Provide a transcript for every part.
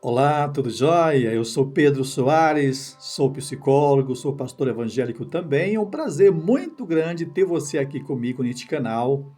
Olá, tudo jóia? Eu sou Pedro Soares, sou psicólogo, sou pastor evangélico também. É um prazer muito grande ter você aqui comigo neste canal,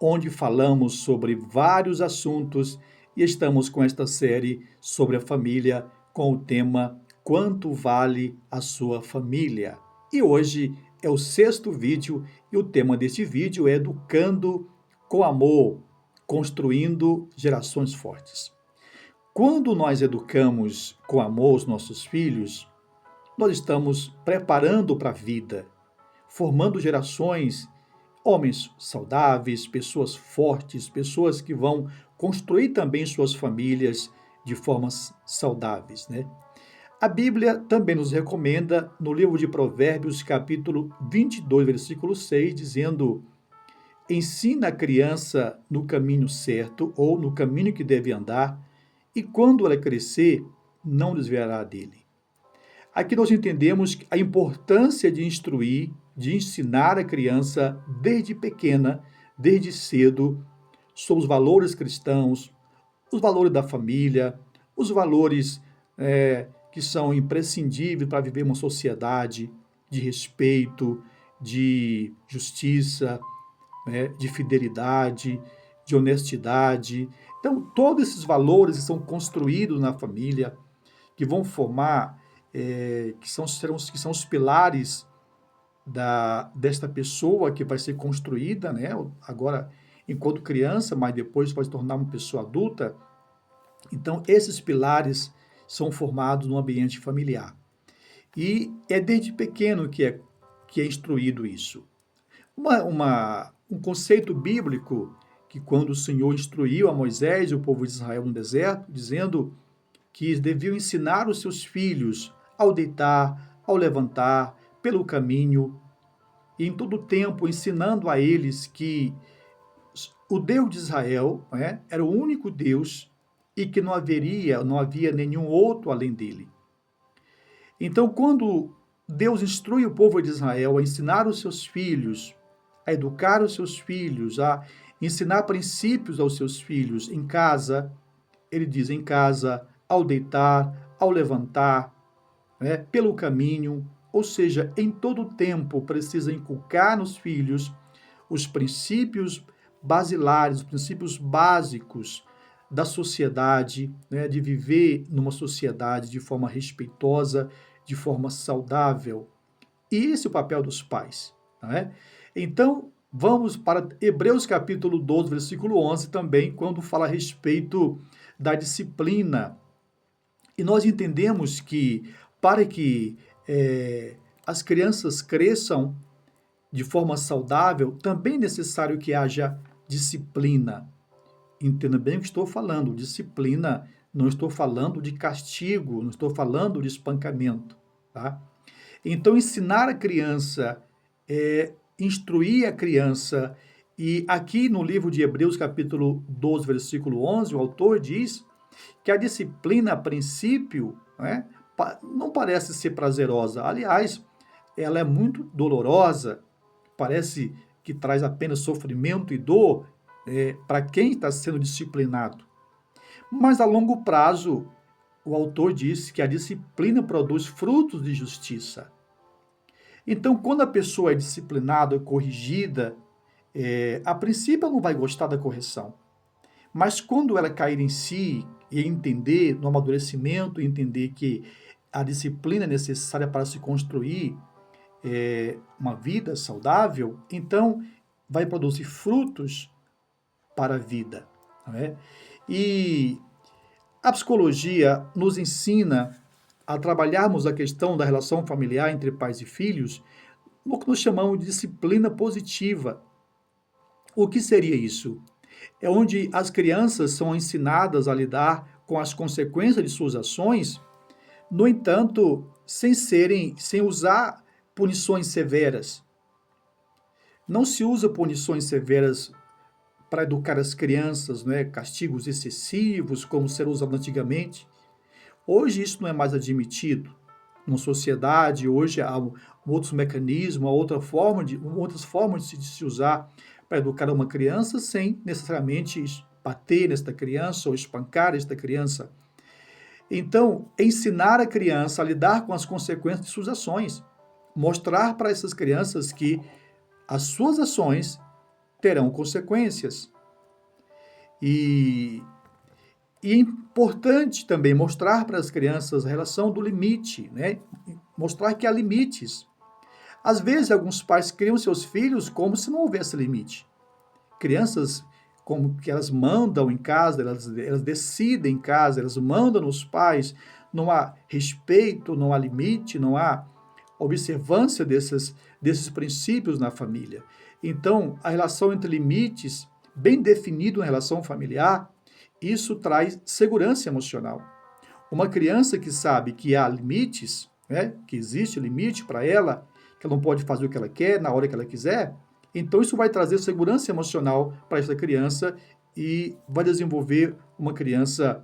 onde falamos sobre vários assuntos e estamos com esta série sobre a família com o tema Quanto vale a sua família? E hoje é o sexto vídeo e o tema deste vídeo é Educando com Amor, construindo gerações fortes. Quando nós educamos com amor os nossos filhos, nós estamos preparando para a vida, formando gerações, homens saudáveis, pessoas fortes, pessoas que vão construir também suas famílias de formas saudáveis, né? A Bíblia também nos recomenda no livro de Provérbios, capítulo 22, versículo 6, dizendo: ensina a criança no caminho certo ou no caminho que deve andar, e quando ela crescer, não desviará dele. Aqui nós entendemos a importância de instruir, de ensinar a criança desde pequena, desde cedo, sobre os valores cristãos, os valores da família, os valores que são imprescindíveis para viver uma sociedade de respeito, de justiça, né, de fidelidade, de honestidade. Então, todos esses valores são construídos na família, que vão formar, que são os pilares desta pessoa que vai ser construída, né? Agora, enquanto criança, mas depois vai se tornar uma pessoa adulta. Então, esses pilares são formados no ambiente familiar. E é desde pequeno que é instruído isso. Um conceito bíblico que quando o Senhor instruiu a Moisés e o povo de Israel no deserto, dizendo que eles deviam ensinar os seus filhos ao deitar, ao levantar, pelo caminho, e em todo o tempo ensinando a eles que o Deus de Israel, né, era o único Deus e que não havia nenhum outro além dele. Então, quando Deus instrui o povo de Israel a ensinar os seus filhos, a educar os seus filhos, a ensinar princípios aos seus filhos em casa, ele diz em casa, ao deitar, ao levantar, né, pelo caminho, ou seja, em todo o tempo precisa inculcar nos filhos os princípios basilares, os princípios básicos da sociedade, né, de viver numa sociedade de forma respeitosa, de forma saudável. E esse é o papel dos pais. Né? Então, vamos para Hebreus capítulo 12, versículo 11 também, quando fala a respeito da disciplina. E nós entendemos que para que as crianças cresçam de forma saudável, também é necessário que haja disciplina. Entenda bem o que estou falando. Disciplina, não estou falando de castigo, não estou falando de espancamento. Tá? Então, ensinar a criança, instruir a criança, e aqui no livro de Hebreus, capítulo 12, versículo 11, o autor diz que a disciplina, a princípio, né, não parece ser prazerosa. Aliás, ela é muito dolorosa, parece que traz apenas sofrimento e dor para quem está sendo disciplinado. Mas a longo prazo, o autor diz que a disciplina produz frutos de justiça. Então, quando a pessoa é disciplinada, corrigida, a princípio ela não vai gostar da correção. Mas quando ela cair em si e entender, no amadurecimento, entender que a disciplina é necessária para se construir uma vida saudável, então vai produzir frutos para a vida. Não é? E a psicologia nos ensina a trabalharmos a questão da relação familiar entre pais e filhos no que nós chamamos de disciplina positiva. O que seria isso? É onde as crianças são ensinadas a lidar com as consequências de suas ações, no entanto, sem usar punições severas. Não se usa punições severas para educar as crianças, né? Castigos excessivos, como ser usado antigamente. Hoje isso não é mais admitido. Na sociedade, hoje há outros mecanismos, outras formas de se usar para educar uma criança sem necessariamente bater nesta criança ou espancar esta criança. Então, ensinar a criança a lidar com as consequências de suas ações. Mostrar para essas crianças que as suas ações terão consequências. E, e é importante também mostrar para as crianças a relação do limite, né? Mostrar que há limites. Às vezes, alguns pais criam seus filhos como se não houvesse limite. Crianças como que elas mandam em casa, elas decidem em casa, elas mandam nos pais, não há respeito, não há limite, não há observância desses princípios na família. Então, a relação entre limites, bem definido em relação familiar, isso traz segurança emocional. Uma criança que sabe que há limites, né, que existe limite para ela, que ela não pode fazer o que ela quer, na hora que ela quiser, então isso vai trazer segurança emocional para essa criança e vai desenvolver uma criança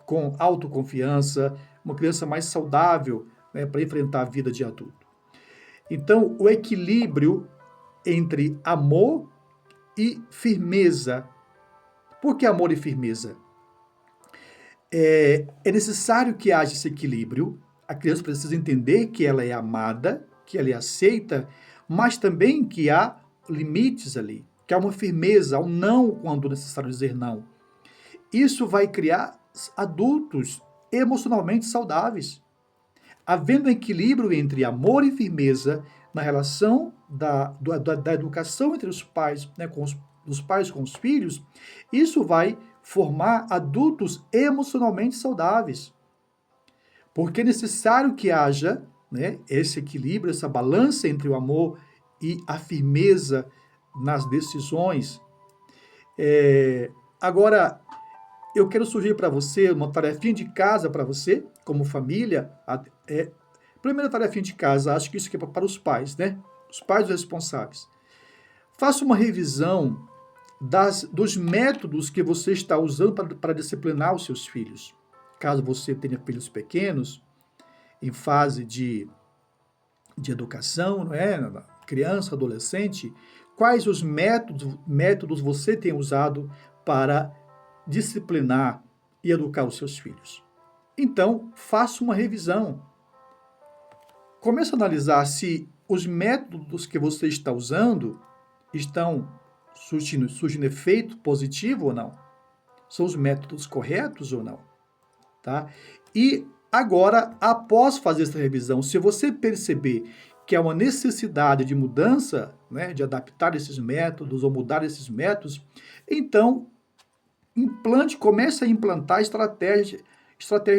com autoconfiança, uma criança mais saudável, né, para enfrentar a vida de adulto. Então, o equilíbrio entre amor e firmeza. Por que amor e firmeza? É necessário que haja esse equilíbrio. A criança precisa entender que ela é amada, que ela é aceita, mas também que há limites ali, que há uma firmeza, um não quando necessário dizer não. Isso vai criar adultos emocionalmente saudáveis. Havendo equilíbrio entre amor e firmeza na relação da educação entre os pais, né, os pais com os filhos, isso vai formar adultos emocionalmente saudáveis. Porque é necessário que haja, né, esse equilíbrio, essa balança entre o amor e a firmeza nas decisões. Agora, eu quero sugerir para você uma tarefinha de casa para você, como família. Primeira tarefinha de casa, acho que isso aqui é para os pais, né? Os pais responsáveis. Faça uma revisão dos métodos que você está usando para disciplinar os seus filhos. Caso você tenha filhos pequenos, em fase de educação, não é? Criança, adolescente, quais os métodos você tem usado para disciplinar e educar os seus filhos? Então, faça uma revisão. Comece a analisar se os métodos que você está usando estão surgindo efeito positivo ou não. São os métodos corretos ou não, tá? E agora, após fazer essa revisão, se você perceber que há uma necessidade de mudança, né, de adaptar esses métodos ou mudar esses métodos, então comece a implantar estratégias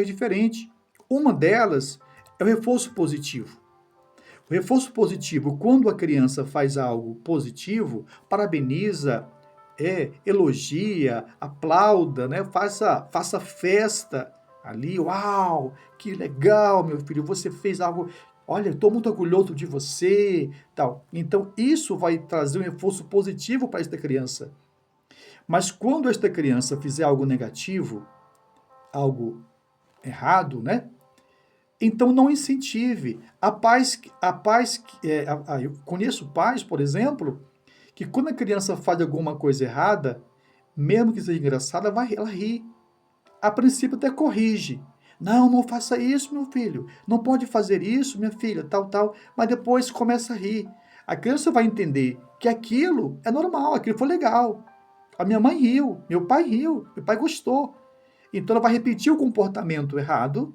diferentes. Uma delas é o reforço positivo. O reforço positivo, quando a criança faz algo positivo, parabeniza, elogia, aplauda, né? Faça festa ali. Uau, que legal, meu filho, você fez algo. Olha, estou muito orgulhoso de você, tal. Então, isso vai trazer um reforço positivo para esta criança. Mas quando esta criança fizer algo negativo, algo errado, né? Então não incentive. Eu conheço pais, por exemplo, que quando a criança faz alguma coisa errada, mesmo que seja engraçada, ela ri. A princípio até corrige. Não, não faça isso, meu filho. Não pode fazer isso, minha filha, tal, tal. Mas depois começa a rir. A criança vai entender que aquilo é normal, aquilo foi legal. A minha mãe riu, meu pai gostou. Então ela vai repetir o comportamento errado,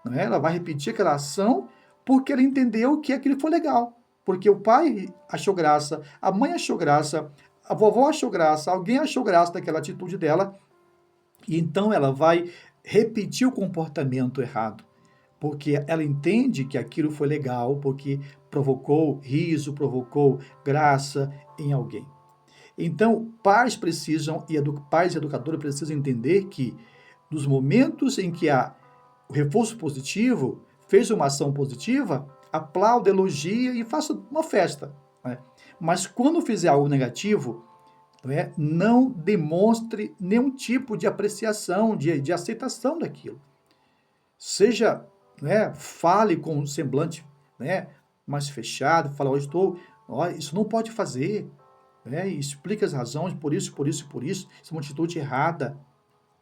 né? Ela vai repetir aquela ação porque ela entendeu que aquilo foi legal. Porque o pai achou graça, a mãe achou graça, a vovó achou graça, alguém achou graça daquela atitude dela. E então ela vai repetir o comportamento errado. Porque ela entende que aquilo foi legal, porque provocou riso, provocou graça em alguém. Então, pais e educadores precisam entender que nos momentos em que há o reforço positivo, fez uma ação positiva, aplauda, elogia e faça uma festa. Né? Mas quando fizer algo negativo, não demonstre nenhum tipo de apreciação, de aceitação daquilo. Seja, fale com um semblante, mais fechado, fala, isso não pode fazer, e explica as razões, por isso, isso é uma atitude errada.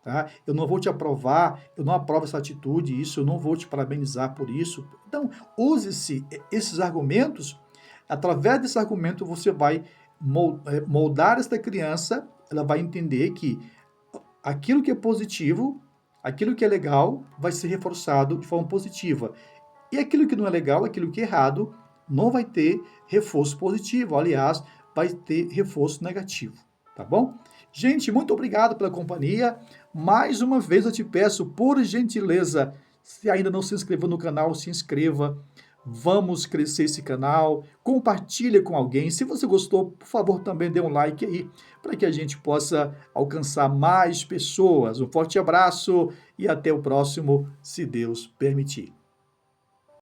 tá? Eu não vou te aprovar, eu não aprovo essa atitude, isso, eu não vou te parabenizar por isso. Então, use-se esses argumentos, através desse argumento você vai moldar esta criança, ela vai entender que aquilo que é positivo, aquilo que é legal, vai ser reforçado de forma positiva. E aquilo que não é legal, aquilo que é errado, não vai ter reforço positivo. Aliás, vai ter reforço negativo. Tá bom? Gente, muito obrigado pela companhia. Mais uma vez eu te peço, por gentileza, se ainda não se inscreveu no canal, se inscreva. Vamos crescer esse canal. Compartilha com alguém. Se você gostou, por favor, também dê um like aí, para que a gente possa alcançar mais pessoas. Um forte abraço e até o próximo, se Deus permitir.